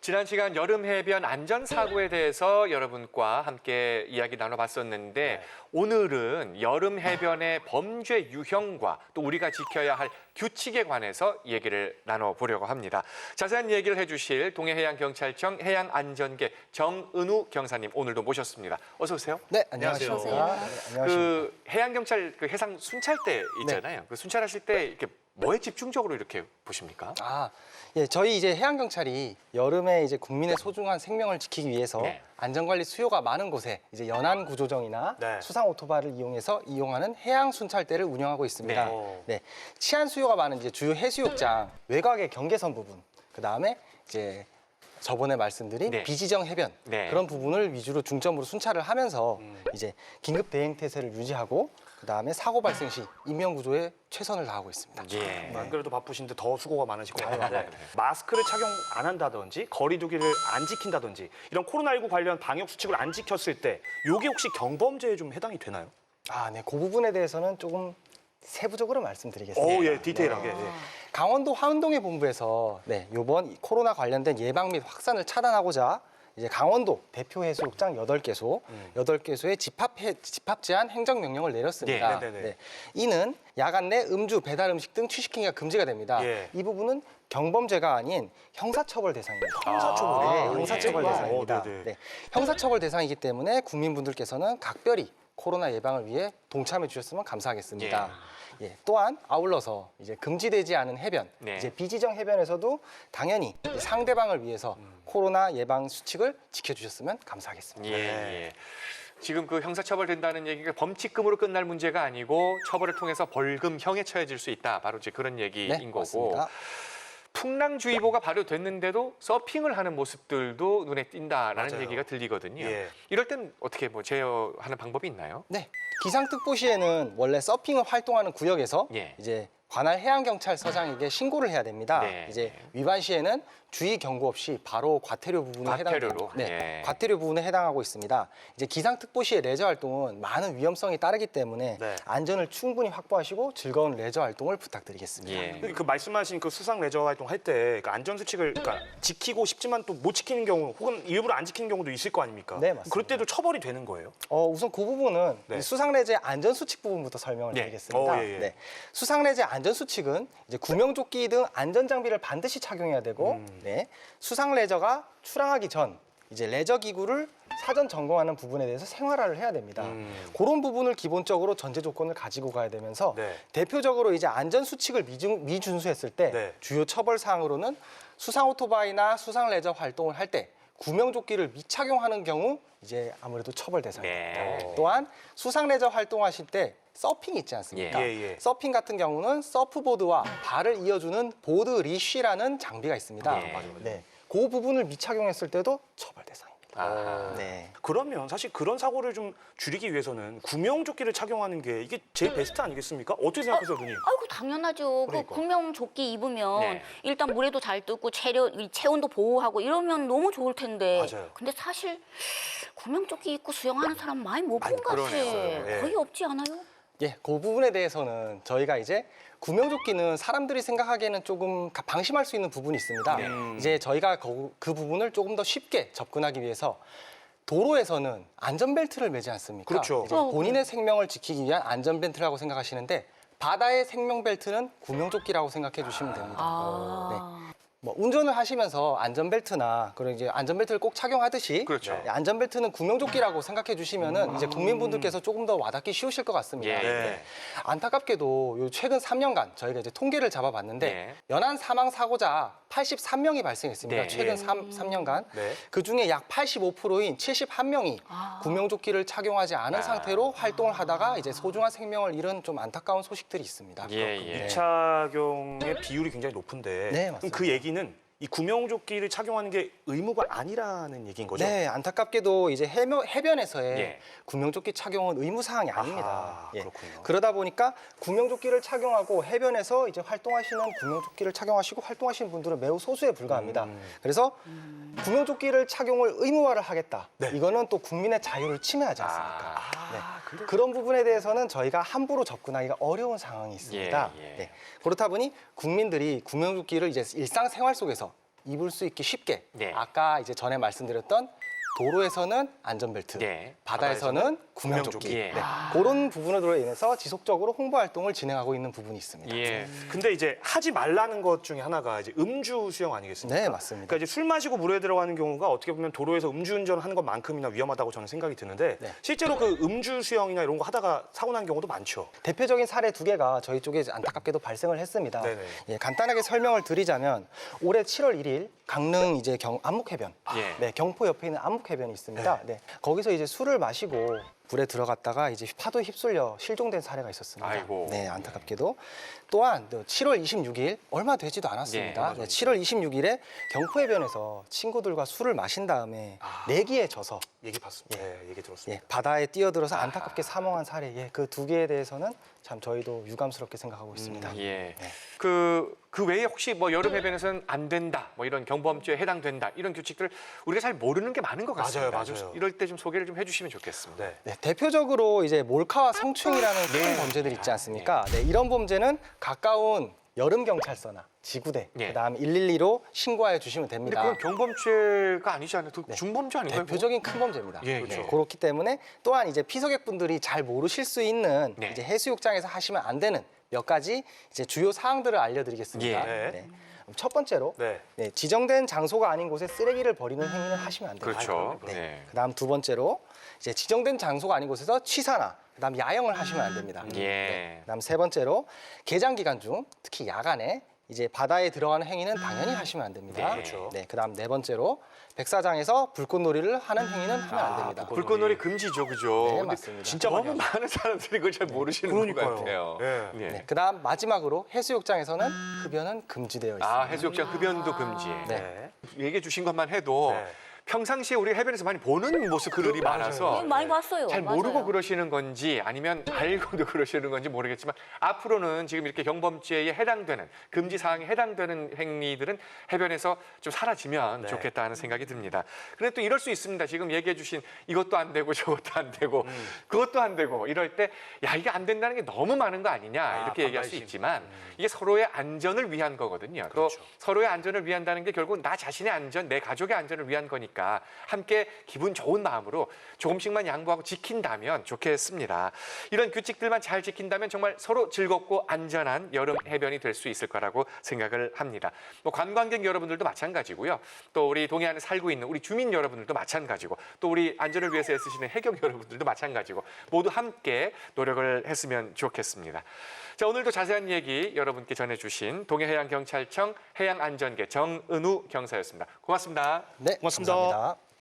지난 시간 여름 해변 안전사고에 대해서 여러분과 함께 이야기 나눠봤었는데 오늘은 여름 해변의 범죄 유형과 또 우리가 지켜야 할 규칙에 관해서 얘기를 나눠보려고 합니다. 자세한 얘기를 해주실 동해해양경찰청 해양안전계 정은우 경사님 오늘도 모셨습니다. 어서 오세요. 네, 안녕하세요. 안녕하세요. 네, 안녕하십니까. 그 해양경찰 그 해상 순찰대 있잖아요. 그 순찰하실 때 이렇게 뭐에 집중적으로 이렇게 보십니까? 예, 저희 이제 해양경찰이 여름에 이제 국민의 소중한 생명을 지키기 위해서 네. 안전관리 수요가 많은 곳에 이제 연안 구조정이나 네. 수상 오토바이를 이용하는 해양 순찰대를 운영하고 있습니다. 네. 네, 치안 수요가 많은 이제 주요 해수욕장 외곽의 경계선 부분, 그 다음에 이제 저번에 말씀드린 네. 비지정 해변 네. 그런 부분을 위주로 중점으로 순찰을 하면서 이제 긴급 대응 태세를 유지하고 그 다음에 사고 발생 시 인명 구조에 최선을 다하고 있습니다. 예. 안 그래도 바쁘신데 더 수고가 많으실 것 네. 같은데 마스크를 착용 안 한다든지 거리두기를 안 지킨다든지 이런 코로나19 관련 방역 수칙을 안 지켰을 때 이게 혹시 경범죄에 좀 해당이 되나요? 네, 그 부분에 대해서는 조금 세부적으로 말씀드리겠습니다. 예, 디테일하게. 예. 강원도 화운동해 본부에서 이번 코로나 관련된 예방 및 확산을 차단하고자 이제 강원도 대표 해수욕장 8개소, 8개소에 집합 제한 행정명령을 내렸습니다. 네. 이는 야간 내 음주, 배달 음식 등 취식행위가 금지가 됩니다. 예. 이 부분은 경범죄가 아닌 형사처벌 대상입니다. 형사처벌이요? 네, 예. 형사처벌 대상입니다. 네네. 네, 형사처벌 대상이기 때문에 국민분들께서는 각별히 코로나 예방을 위해 동참해 주셨으면 감사하겠습니다. 예, 또한 아울러서 이제 금지되지 않은 해변, 네. 이제 비지정 해변에서도 당연히 이제 상대방을 위해서 코로나 예방 수칙을 지켜주셨으면 감사하겠습니다. 예. 지금 그 형사처벌 된다는 얘기가 범칙금으로 끝날 문제가 아니고 처벌을 통해서 벌금형에 처해질 수 있다. 바로 이제 그런 얘기인 네, 거고. 맞습니다. 풍랑주의보가 발효됐는데도 서핑을 하는 모습들도 눈에 띈다라는 맞아요. 얘기가 들리거든요. 예. 이럴 땐 어떻게 제어하는 방법이 있나요? 네, 기상특보 시에는 원래 서핑을 활동하는 구역에서 예. 이제 관할 해양경찰서장에게 신고를 해야 됩니다. 네. 이제 위반 시에는 주의 경고 없이 바로 과태료 부분에 과태료로? 네, 예. 과태료 부분에 해당하고 있습니다. 이제 기상특보 시의 레저 활동은 많은 위험성이 따르기 때문에 네. 안전을 충분히 확보하시고 즐거운 레저 활동을 부탁드리겠습니다. 예. 그 말씀하신 그 수상 레저 활동 할 때 그 안전 수칙을 지키고 싶지만 또 못 지키는 경우 혹은 일부러 안 지키는 경우도 있을 거 아닙니까? 네, 맞습니다. 그럴 때도 처벌이 되는 거예요? 우선 그 부분은 네. 이 수상레저의 안전수칙 부분부터 설명을 네. 드리겠습니다. 예. 네. 수상레저의 안전수칙은 이제 구명조끼 등 안전장비를 반드시 착용해야 되고, 네. 수상레저가 출항하기 전 이제 레저 기구를 사전 점검하는 부분에 대해서 생활화를 해야 됩니다. 그런 부분을 기본적으로 전제 조건을 가지고 가야 되면서 네. 대표적으로 이제 안전수칙을 미준수했을 때 네. 주요 처벌 사항으로는 수상 오토바이나 수상 레저 활동을 할 때 구명조끼를 미착용하는 경우 이제 아무래도 처벌 대상입니다. 네. 또한 수상 레저 활동하실 때 서핑 있지 않습니까? 예. 서핑 같은 경우는 서프보드와 발을 이어주는 보드 리쉬라는 장비가 있습니다. 예. 맞아요. 네, 그 부분을 미착용했을 때도 처벌 대상입니다. 아. 네. 그러면 사실 그런 사고를 좀 줄이기 위해서는 구명조끼를 착용하는 게 이게 제일 베스트 아니겠습니까? 어떻게 생각하세요, 누님? 아이고 당연하죠. 그러니까. 그 구명조끼 입으면 네. 일단 물에도 잘 뜨고 이 체온도 보호하고 이러면 너무 좋을 텐데. 맞아요. 근데 사실 구명조끼 입고 수영하는 사람 많이 못 본 것 같아. 그러네요. 예. 거의 없지 않아요? 예, 그 부분에 대해서는 저희가 이제 구명조끼는 사람들이 생각하기에는 조금 방심할 수 있는 부분이 있습니다. 이제 저희가 그 부분을 조금 더 쉽게 접근하기 위해서 도로에서는 안전벨트를 매지 않습니까? 그렇죠. 이제 본인의 생명을 지키기 위한 안전벨트라고 생각하시는데 바다의 생명벨트는 구명조끼라고 생각해 주시면 됩니다. 운전을 하시면서 안전벨트나 그리고 이제 안전벨트를 꼭 착용하듯이 그렇죠. 안전벨트는 구명조끼라고 생각해 주시면은 이제 국민분들께서 조금 더 와닿기 쉬우실 것 같습니다. 예. 네. 안타깝게도 요 최근 3년간 저희가 이제 통계를 잡아봤는데 네. 연안 사망 사고자 83명이 발생했습니다. 네. 최근 예. 3년간. 네. 그중에 약 85%인 71명이 구명조끼를 착용하지 않은 상태로 활동을 하다가 이제 소중한 생명을 잃은 좀 안타까운 소식들이 있습니다. 예. 미착용의 비율이 굉장히 높은데 네, 그럼 맞습니다. 그 얘기는 이 구명조끼를 착용하는 게 의무가 아니라는 얘기인 거죠? 네, 안타깝게도 이제 해변에서의 예. 구명조끼 착용은 의무 사항이 아닙니다. 아하, 그렇군요. 그러다 보니까 구명조끼를 착용하고 해변에서 이제 활동하시는 구명조끼를 착용하시고 활동하시는 분들은 매우 소수에 불과합니다. 그래서 구명조끼를 착용을 의무화를 하겠다. 네. 이거는 또 국민의 자유를 침해하지 않습니까? 근데 그런 부분에 대해서는 저희가 함부로 접근하기가 어려운 상황이 있습니다. 예. 네. 그렇다 보니 국민들이 구명조끼를 이제 일상생활 속에서 입을 수 있게 쉽게 네. 아까 이제 전에 말씀드렸던 도로에서는 안전벨트, 네. 바다에서는 구명조끼 예. 네. 그런 부분으로 인해서 지속적으로 홍보 활동을 진행하고 있는 부분이 있습니다. 예. 근데 이제 하지 말라는 것 중에 하나가 이제 음주 수영 아니겠습니까? 네, 맞습니다. 그러니까 이제 술 마시고 물에 들어가는 경우가 어떻게 보면 도로에서 음주운전 하는 것만큼이나 위험하다고 저는 생각이 드는데 네. 실제로 그 음주 수영이나 이런 거 하다가 사고 난 경우도 많죠. 대표적인 사례 2개가 저희 쪽에 안타깝게도 발생을 했습니다. 네네. 예, 간단하게 설명을 드리자면 올해 7월 1일 강릉 이제 안목해변, 예. 네, 경포 옆에 있는 안목해변이 있습니다. 네, 거기서 이제 술을 마시고 물에 들어갔다가 이제 파도에 휩쓸려 실종된 사례가 있었습니다. 아이고. 네, 안타깝게도 또한 7월 26일 얼마 되지도 않았습니다. 네, 네, 7월 26일에 경포해변에서 친구들과 술을 마신 다음에 내기에 져서 얘기 봤습니다. 네, 얘기 들었습니다. 예, 바다에 뛰어들어서 안타깝게 사망한 사례, 예, 그 2개에 대해서는 참 저희도 유감스럽게 생각하고 있습니다. 예. 네. 그 외에 혹시 뭐 여름 해변에서는 안 된다, 뭐 이런 경범죄에 해당된다 이런 규칙들 우리가 잘 모르는 게 많은 것 같습니다. 맞아요. 좀 이럴 때 좀 소개를 좀 해주시면 좋겠습니다. 네. 네, 대표적으로 이제 몰카와 성추행이라는 큰 범죄들 있지 않습니까? 네, 이런 범죄는 가까운 여름 경찰서나 지구대, 예. 그다음에 112로 신고해 주시면 근데 됩니다. 그건 경범죄가 아니지 않아요? 중범죄 아닌가요? 대표적인 큰 범죄입니다. 예, 네, 예. 그렇기 때문에 또한 이제 피서객분들이 잘 모르실 수 있는 네. 이제 해수욕장에서 하시면 안 되는 몇 가지 이제 주요 사항들을 알려드리겠습니다. 예. 네. 첫 번째로 네. 네, 지정된 장소가 아닌 곳에 쓰레기를 버리는 행위는 하시면 안 됩니다. 그렇죠. 네. 네. 그다음 두 번째로 이제 지정된 장소가 아닌 곳에서 취사나 그다음 야영을 하시면 안 됩니다. 예. 그다음 세 번째로 개장 기간 중 특히 야간에 이제 바다에 들어가는 행위는 당연히 하시면 안 됩니다. 네. 그렇죠. 네, 그다음 네 번째로 백사장에서 불꽃놀이를 하는 행위는 하면 안 됩니다. 불꽃놀이 금지죠, 그죠? 네, 근데 맞습니다. 진짜 너무 많은 사람들이 그걸 잘 모르시는 것 그러니까요. 같아요. 예. 예. 네, 그다음 마지막으로 해수욕장에서는 흡연은 금지되어 있습니다. 아, 해수욕장 흡연도 금지. 네. 얘기해 주신 것만 해도 네. 평상시에 우리 해변에서 많이 보는 모습들이 많아서 네, 많이 봤어요. 잘 맞아요. 모르고 그러시는 건지 아니면 알고도 그러시는 건지 모르겠지만 앞으로는 지금 이렇게 경범죄에 해당되는 금지 사항에 해당되는 행위들은 해변에서 좀 사라지면 네. 좋겠다는 생각이 듭니다. 그런데 또 이럴 수 있습니다. 지금 얘기해 주신 이것도 안 되고 저것도 안 되고 그것도 안 되고 이럴 때 야 이게 안 된다는 게 너무 많은 거 아니냐 이렇게 얘기할 수 반발심. 있지만 이게 서로의 안전을 위한 거거든요. 그렇죠. 또 서로의 안전을 위한다는 게 결국 나 자신의 안전, 내 가족의 안전을 위한 거니까 함께 기분 좋은 마음으로 조금씩만 양보하고 지킨다면 좋겠습니다. 이런 규칙들만 잘 지킨다면 정말 서로 즐겁고 안전한 여름 해변이 될 수 있을 거라고 생각을 합니다. 뭐 관광객 여러분들도 마찬가지고요. 또 우리 동해안에 살고 있는 우리 주민 여러분들도 마찬가지고 또 우리 안전을 위해서 애쓰시는 해경 여러분들도 마찬가지고 모두 함께 노력을 했으면 좋겠습니다. 자, 오늘도 자세한 얘기 여러분께 전해주신 동해해양경찰청 해양안전계 정은우 경사였습니다. 고맙습니다. 네, 고맙습니다. 감사합니다.